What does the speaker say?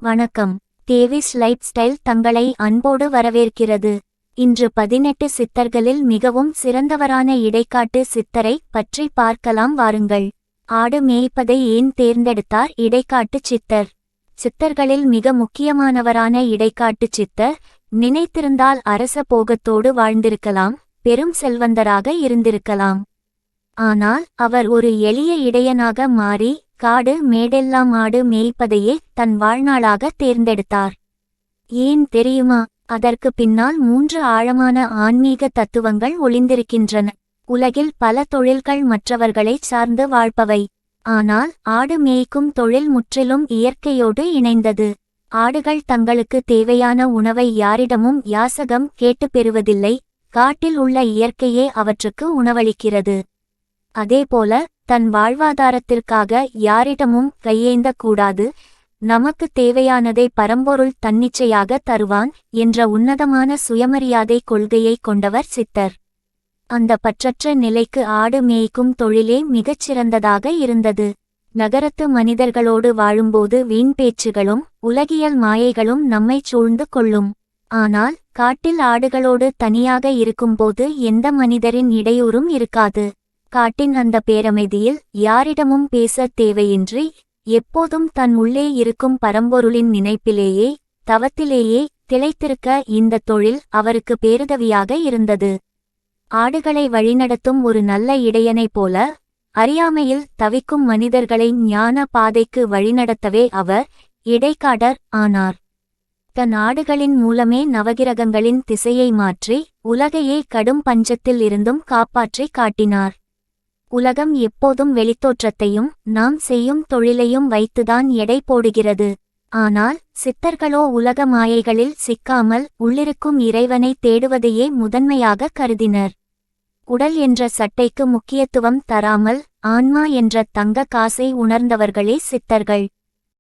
வணக்கம். Devi's life style தங்களை அன்போடு வரவேற்கிறது. இன்று 18 சித்தர்களில் மிகவும் சிறந்தவரான இடைக்காட்டு சித்தரை பற்றி பார்க்கலாம் வாருங்கள். ஆடு மேய்ப்பதை ஏன் தேர்ந்தெடுத்தார் இடைக்காட்டு சித்தர்? சித்தர்களில் மிக முக்கியமானவரான இடைக்காட்டு சித்தர் நினைத்திருந்தால் அரச போகத்தோடு வாழ்ந்திருக்கலாம், பெரும் செல்வந்தராக இருந்திருக்கலாம். ஆனால் அவர் ஒரு எளிய இடையனாக மாறி காடு மேடெல்லாம் ஆடு மேய்ப்பதையே தன் வாழ்நாளாக தேர்ந்தெடுத்தார். ஏன் தெரியுமா? அதற்கு பின்னால் 3 ஆழமான ஆன்மீக தத்துவங்கள் ஒளிந்திருக்கின்றன. உலகில் பல தொழில்கள் மற்றவர்களை சார்ந்து வாழ்பவை. ஆனால் ஆடு மேய்க்கும் தொழில் முற்றிலும் இயற்கையோடு இணைந்தது. ஆடுகள் தங்களுக்கு தேவையான உணவை யாரிடமும் யாசகம் கேட்டு பெறுவதில்லை. காட்டில் உள்ள இயற்கையே அவற்றுக்கு உணவளிக்கிறது. அதேபோல தன் வாழ்வாதாரத்திற்காக யாரிடமும் கையேந்த கூடாது, நமக்கு தேவையானதை பரம்பொருள் தன்னிச்சையாக தருவான் என்ற உன்னதமான சுயமரியாதை கொள்கையை கொண்டவர் சித்தர். அந்த பற்றற்ற நிலைக்கு ஆடு மேய்க்கும் தொழிலே மிகச்சிறந்ததாக இருந்தது. நகரத்து மனிதர்களோடு வாழும்போது வீண் பேச்சுகளும் உலகியல் மாயைகளும் நம்மை சூழ்ந்து கொள்ளும். ஆனால் காட்டில் ஆடுகளோடு தனியாக இருக்கும்போது எந்த மனிதரின் இடையூறும் இருக்காது. காட்டின் அந்த பேரமைதியில் யாரிடமும் பேச தேவையின்றி எப்போதும் தன் உள்ளே இருக்கும் பரம்பொருளின் நினைப்பிலேயே தவத்திலேயே திளைத்திருக்க இந்த தொழில் அவருக்கு பேருதவியாக இருந்தது. ஆடுகளை வழிநடத்தும் ஒரு நல்ல இடையனைப் போல அறியாமையில் தவிக்கும் மனிதர்களை ஞான பாதைக்கு வழிநடத்தவே அவர் இடைக்காடர் ஆனார். தன் ஆடுகளின் மூலமே நவகிரகங்களின் திசையை மாற்றி உலகையே கடும் பஞ்சத்தில் இருந்தும் காப்பாற்றி காட்டினார். உலகம் எப்போதும் வெளித்தோற்றத்தையும் நாம் செய்யும் தொழிலையும் வைத்துதான் எடை போடுகிறது. ஆனால் சித்தர்களோ உலக மாயைகளில் சிக்காமல் உள்ளிருக்கும் இறைவனை தேடுவதையே முதன்மையாக கருதினர். உடல் என்ற சட்டைக்கு முக்கியத்துவம் தராமல் ஆன்மா என்ற தங்க காசை உணர்ந்தவர்களே சித்தர்கள்.